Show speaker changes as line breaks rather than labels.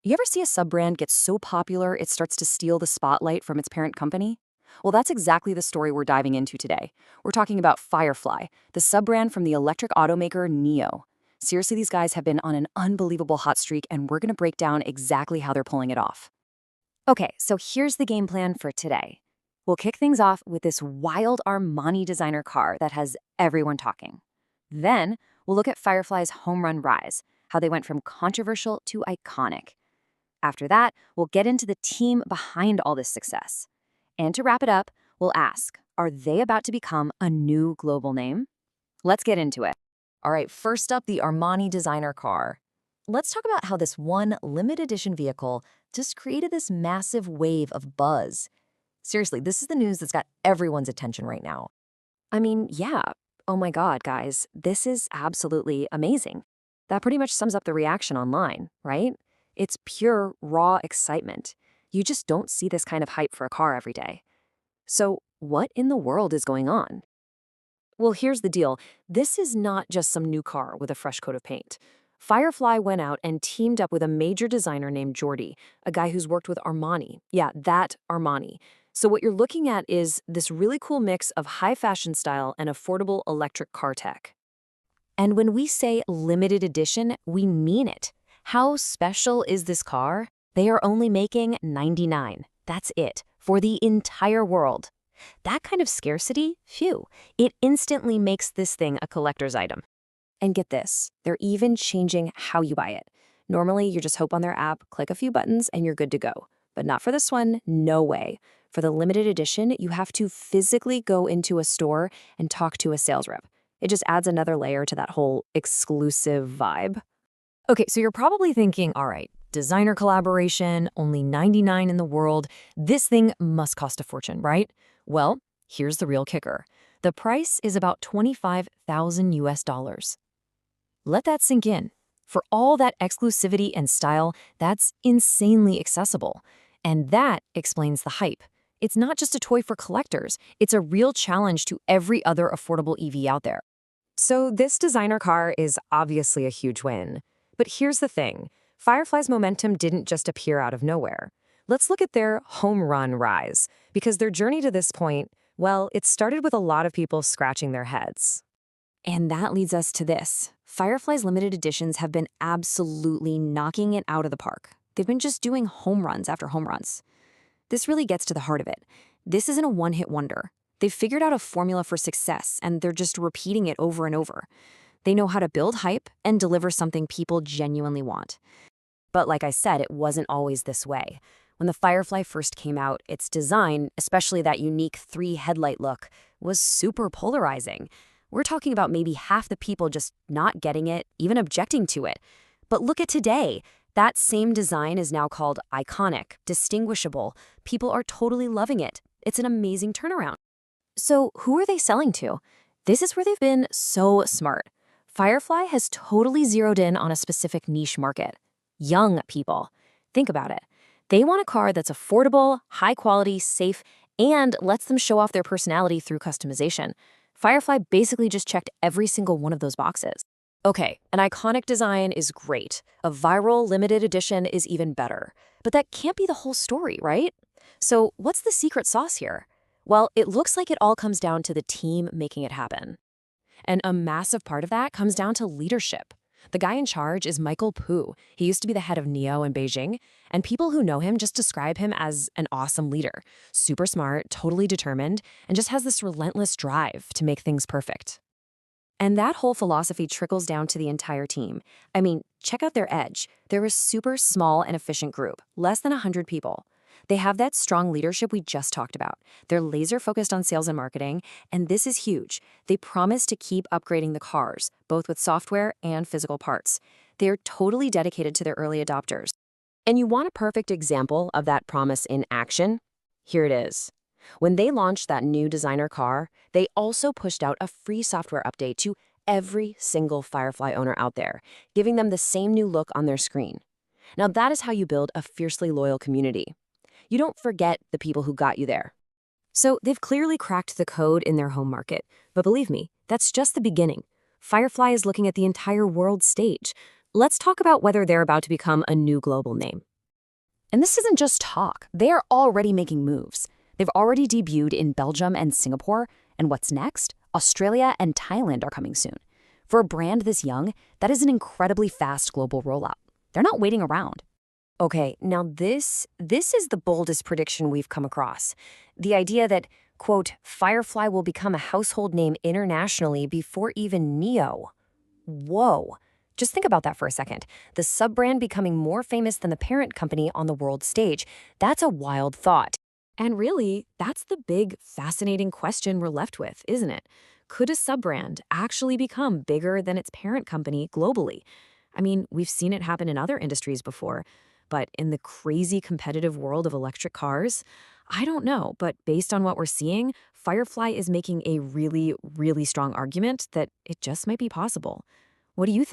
You ever see a sub-brand get so popular it starts to steal the spotlight from its parent company? Well, that's exactly the story we're diving into today. We're talking about Firefly, the sub-brand from the electric automaker NIO. Seriously, these guys have been on an unbelievable hot streak, and we're going to break down exactly how they're pulling it off. Okay, so here's the game plan for today. We'll kick things off with this wild Armani designer car that has everyone talking. Then, we'll look at Firefly's home run rise, how they went from controversial to iconic. After that, we'll get into the team behind all this success. And to wrap it up, we'll ask, are they about to become a new global name? Let's get into it. All right, first up, the Armani designer car. Let's talk about how this one limited edition vehicle just created this massive wave of buzz. Seriously, this is the news that's got everyone's attention right now. I mean, yeah, oh my God, guys, this is absolutely amazing. That pretty much sums up the reaction online, right? It's pure, raw excitement. You just don't see this kind of hype for a car every day. So what in the world is going on? Well, here's the deal. This is not just some new car with a fresh coat of paint. Firefly went out and teamed up with a major designer named Giorgio, a guy who's worked with Armani. Yeah, that Armani. So what you're looking at is this really cool mix of high fashion style and affordable electric car tech. And when we say limited edition, we mean it. How special is this car? They are only making 99. That's it, for the entire world. That kind of scarcity, phew, it instantly makes this thing a collector's item. And get this, they're even changing how you buy it. Normally, you just hope on their app, click a few buttons, and you're good to go. But not for this one, no way. For the limited edition, you have to physically go into a store and talk to a sales rep. It just adds another layer to that whole exclusive vibe. Okay, so you're probably thinking, all right, designer collaboration, only 99 in the world. This thing must cost a fortune, right? Well, here's the real kicker. The price is about 25,000 US dollars. Let that sink in. For all that exclusivity and style, that's insanely accessible. And that explains the hype. It's not just a toy for collectors. It's a real challenge to every other affordable EV out there. So this designer car is obviously a huge win. But here's the thing. Firefly's momentum didn't just appear out of nowhere. Let's look at their home run rise, because their journey to this point, well, it started with a lot of people scratching their heads. And that leads us to this. Firefly's limited editions have been absolutely knocking it out of the park. They've been just doing home runs after home runs. This really gets to the heart of it. This isn't a one-hit wonder. They've figured out a formula for success, and they're just repeating it over and over. They know how to build hype and deliver something people genuinely want. But like I said, it wasn't always this way. When the Firefly first came out, its design, especially that unique 3-headlight look, was super polarizing. We're talking about maybe half the people just not getting it, even objecting to it. But look at today. That same design is now called iconic, distinguishable. People are totally loving it. It's an amazing turnaround. So who are they selling to? This is where they've been so smart. Firefly has totally zeroed in on a specific niche market. Young people. Think about it. They want a car that's affordable, high quality, safe, and lets them show off their personality through customization. Firefly basically just checked every single one of those boxes. Okay, an iconic design is great. A viral limited edition is even better. But that can't be the whole story, right? So what's the secret sauce here? Well, it looks like it all comes down to the team making it happen. And a massive part of that comes down to leadership. The guy in charge is Michael Pu. He used to be the head of NIO in Beijing, and people who know him just describe him as an awesome leader. Super smart, totally determined, and just has this relentless drive to make things perfect. And that whole philosophy trickles down to the entire team. I mean, check out their edge. They're a super small and efficient group, less than 100 people. They have that strong leadership we just talked about. They're laser focused on sales and marketing, and this is huge. They promise to keep upgrading the cars, both with software and physical parts. They're totally dedicated to their early adopters. And you want a perfect example of that promise in action? Here it is. When they launched that new designer car, they also pushed out a free software update to every single Firefly owner out there, giving them the same new look on their screen. Now that is how you build a fiercely loyal community. You don't forget the people who got you there. So they've clearly cracked the code in their home market. But believe me, that's just the beginning. Firefly is looking at the entire world stage. Let's talk about whether they're about to become a new global name. And this isn't just talk. They are already making moves. They've already debuted in Belgium and Singapore, and what's next? Australia and Thailand are coming soon. For a brand this young, that is an incredibly fast global rollout. They're not waiting around.
Okay, now this is the boldest prediction we've come across. The idea that, quote, Firefly will become a household name internationally before even NIO. Whoa. Just think about that for a second. The sub-brand becoming more famous than the parent company on the world stage. That's a wild thought.
And really, that's the big, fascinating question we're left with, isn't it? Could a sub-brand actually become bigger than its parent company globally? I mean, we've seen it happen in other industries before, but in the crazy competitive world of electric cars, I don't know, but based on what we're seeing, Firefly is making a really, really strong argument that it just might be possible. What do you think?